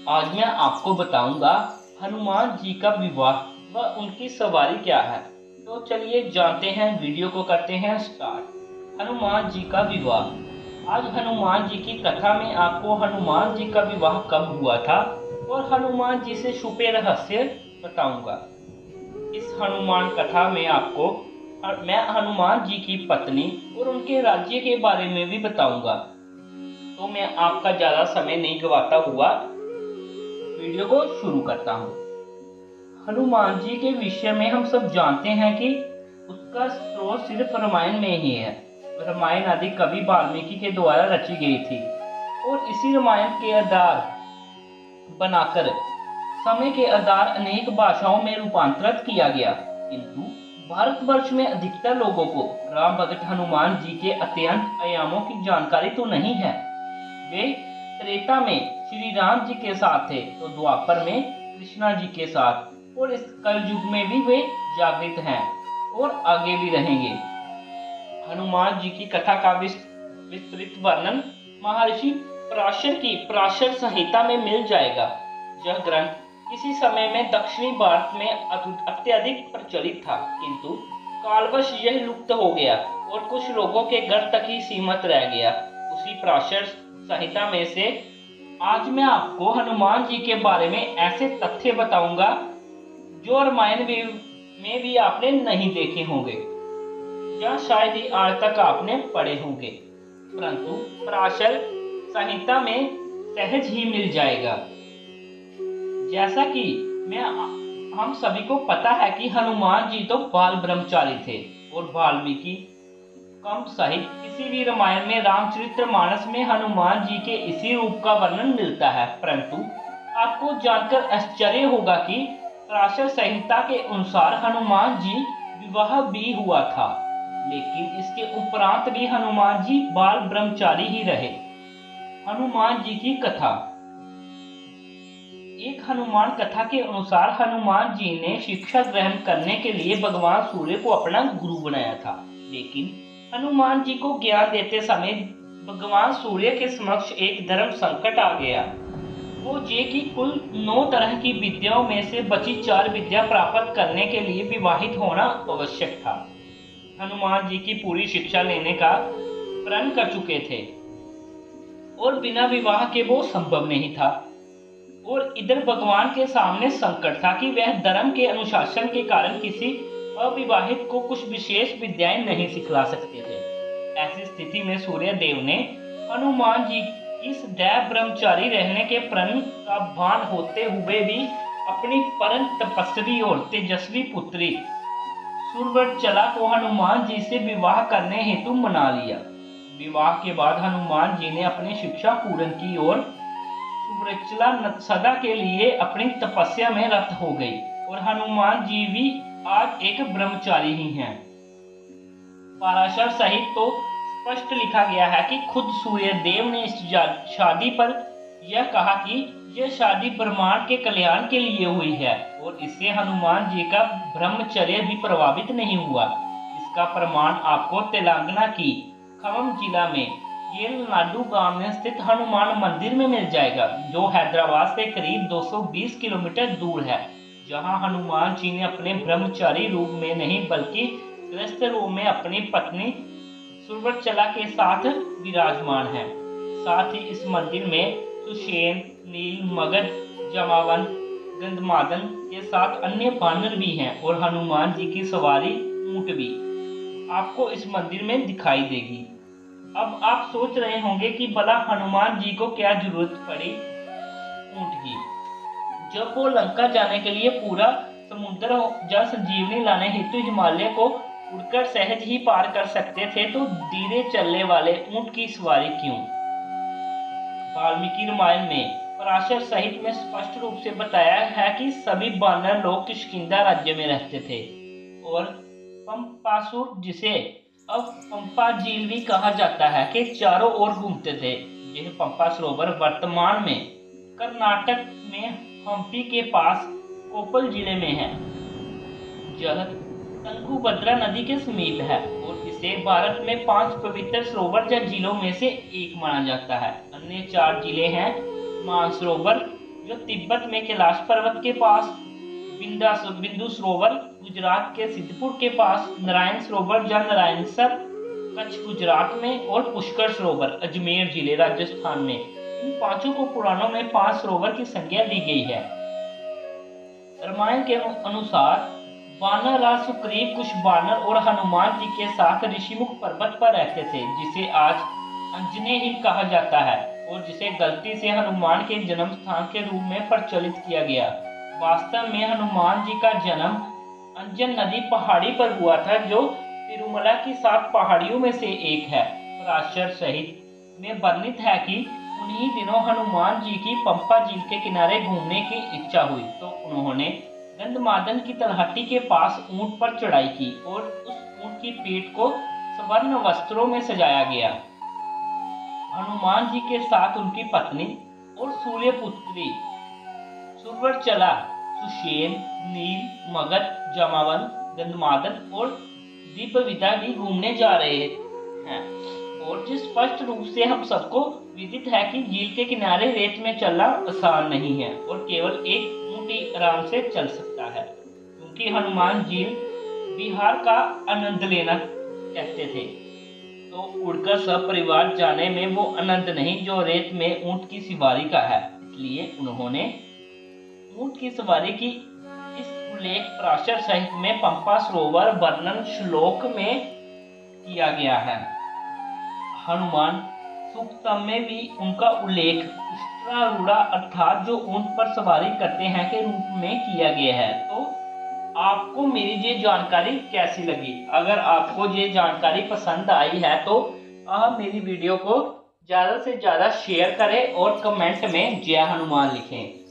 आज मैं आपको बताऊंगा हनुमान जी का विवाह व उनकी सवारी क्या है। तो चलिए जानते हैं, वीडियो को करते हैं स्टार्ट। हनुमान जी का विवाह। आज हनुमान जी की कथा में आपको हनुमान जी का विवाह कब हुआ था और हनुमान जी से छुपे रहस्य बताऊंगा। इस हनुमान कथा में आपको मैं हनुमान जी की पत्नी और उनके राज्य के बारे में भी बताऊंगा। तो मैं आपका ज़्यादा समय नहीं गवाता हुआ वीडियो को शुरू करता हूँ। हनुमान जी के विषय में हम सब जानते हैं कि उसका स्रोत सिर्फ रामायण में ही है। रामायण आदि कवि वाल्मीकि के द्वारा रची गई थी और इसी रामायण के आधार बनाकर समय के आधार अनेक भाषाओं में रूपांतरित किया गया। किंतु भारतवर्ष में अधिकतर लोगों को राम भगत हनुमान जी के अत्यंत आयामों की जानकारी तो नहीं है। वे त्रेता में श्री राम जी के साथ थे तो द्वापर में कृष्णा जी के साथ और इस कलयुग में भी वे जागृत हैं और आगे भी रहेंगे। हनुमान जी की कथा का विस्तृत वर्णन महर्षि पराशर की पराशर संहिता में मिल जाएगा। यह ग्रंथ किसी समय में दक्षिणी भारत में अत्यधिक प्रचलित था, किंतु कालवश यह लुप्त हो गया और कुछ लोगों के घर तक ही सीमित रह गया। उसी पराशर संहिता में से आज मैं आपको हनुमान जी के बारे में ऐसे तथ्य बताऊंगा जो रामायण में भी आपने नहीं देखे होंगे या शायद ही आज तक आपने पढ़े होंगे, परंतु पराशर संहिता में सहज ही मिल जाएगा। जैसा कि हम सभी को पता है कि हनुमान जी तो बाल ब्रह्मचारी थे और वाल्मीकि कम सहित किसी भी रामायण में रामचरितमानस में हनुमान जी के इसी रूप का वर्णन मिलता है। परंतु आपको जानकर आश्चर्य होगा कि पराशर संहिता के अनुसार हनुमान जी विवाह भी हुआ था, लेकिन इसके उपरांत भी हनुमान जी बाल ब्रह्मचारी ही रहे। हनुमान जी की कथा। एक हनुमान कथा के अनुसार हनुमान जी ने शिक्षा ग्रहण करने के लिए भगवान सूर्य को अपना गुरु बनाया था, लेकिन हनुमान जी को ज्ञान देते समय भगवान सूर्य के समक्ष एक धर्म संकट आ गया। वो ये कि कुल 9 तरह की विद्याओं में से बची 4 विद्या प्राप्त करने के लिए विवाहित होना आवश्यक था। हनुमान जी की पूरी शिक्षा लेने का प्रण कर चुके थे और बिना विवाह के वो संभव नहीं था। और इधर भगवान के सामने संकट था कि वह धर्म के अनुशासन के कारण किसी अविवाहित को कुछ विशेष विद्याएं नहीं सिखला सकते थे। ऐसी स्थिति में सूर्य देव ने हनुमान जी इस दैव ब्रह्मचारी रहने के प्रण का भान होते हुए भी अपनी परम तपस्वी और तेजस्वी पुत्री सुरवरचला को हनुमान जी से विवाह करने हेतु मना लिया। विवाह के बाद हनुमान जी ने अपनी शिक्षा पूर्ण की और सुरवरचला सदा के लिए अपनी तपस्या में रत हो गई और हनुमान जी भी आज एक ब्रह्मचारी ही हैं। पराशर सहित तो स्पष्ट लिखा गया है कि खुद सूर्य देव ने इस शादी पर यह कहा कि यह शादी ब्रह्मांड के कल्याण के लिए हुई है और इससे हनुमान जी का ब्रह्मचर्य भी प्रभावित नहीं हुआ। इसका प्रमाण आपको तेलंगाना की खम्मम जिला में येलनाडु गांव में स्थित हनुमान मंदिर में मिल जाएगा, जो हैदराबाद से करीब 220 किलोमीटर दूर है, जहां हनुमान जी ने अपने ब्रह्मचारी रूप में नहीं बल्कि गृहस्थ रूप में अपनी पत्नी सुरवरचला के साथ विराजमान है। साथ ही इस मंदिर में सुषेण, नील, मगध, जमावन, गंधमादन के साथ अन्य बानर भी हैं और हनुमान जी की सवारी ऊंट भी आपको इस मंदिर में दिखाई देगी। अब आप सोच रहे होंगे कि भला हनुमान जी को क्या जरूरत पड़ी ऊंट की। जब वो लंका जाने के लिए पूरा समुद्र जल संजीवनी लाने हेतु हिमालय को उड़कर सहज ही पार कर सकते थे, तो धीरे चलने वाले ऊंट की सवारी क्यों। वाल्मीकि रामायण में पराशर सहित में स्पष्ट रूप से बताया है कि सभी वानर लोग किष्किंधा राज्य में रहते थे और पंपासुर, जिसे अब पंपा झील भी कहा जाता है, के चारों ओर घूमते थे। यह पंपा सरोवर वर्तमान में कर्नाटक में हम्पी के पास कोप्पल जिले में है। यह तुंगभद्रा नदी के समीप है और इसे भारत में 5 पवित्र सरोवर या जिलों में से एक माना जाता है। अन्य 4 जिले हैं मानसरोवर, जो तिब्बत में कैलाश पर्वत के पास, बिंदु सरोवर गुजरात के सिद्धपुर के पास, नारायण सरोवर या नारायणसर कच्छ गुजरात में, और पुष्कर सरोवर अजमेर जिले राजस्थान में। इन पांचों को पुराणों में 5 सरोवर की संज्ञा दी गई है। रामायण के अनुसार वानर राज सुग्रीव कुछ वानर और हनुमान जी के साथ ऋषिमुख पर्वत पर रहते थे, जिसे आज अंजने हिल कहा जाता है और जिसे गलती से हनुमान के जन्म स्थान के रूप में प्रचलित किया गया। वास्तव में हनुमान जी का जन्म अंजन नदी पहाड़ी पर हुआ था, जो तिरुमला की 7 पहाड़ियों में से एक है। पराशर सहित में वर्णित है कि उन्हीं दिनों हनुमान जी की पंपा झील के किनारे घूमने की इच्छा हुई, तो उन्होंने गंधमादन की तलहटी के पास ऊंट पर चढ़ाई की और उस ऊंट की पीठ को स्वर्ण वस्त्रों में सजाया गया। हनुमान जी के साथ उनकी पत्नी और सूर्य पुत्री सुवर्चला, सुषेण, नील, मगध, जमावन, गंधमादन और दिव्यविदा भी घूमने जा रहे हैं। और जिस स्पष्ट रूप से हम सबको विदित है कि झील के किनारे रेत में चलना आसान नहीं है और केवल एक ऊंट ही आराम से चल सकता है, क्योंकि हनुमान झील बिहार का आनंद लेना कहते थे। तो उड़कर सब परिवार जाने में वो आनंद नहीं जो रेत में ऊंट की सवारी का है, इसलिए उन्होंने ऊंट की सवारी की। इस उल्लेख पराशर साहित्य में पंपा सरोवर वर्णन श्लोक में किया गया है। हनुमान सूक्तम में भी उनका उल्लेख उष्ट्रारूढ़ा अर्थात जो ऊंट पर सवारी करते हैं के रूप में किया गया है। तो आपको मेरी ये जानकारी कैसी लगी? अगर आपको ये जानकारी पसंद आई है तो आप मेरी वीडियो को ज़्यादा से ज़्यादा शेयर करें और कमेंट में जय हनुमान लिखें।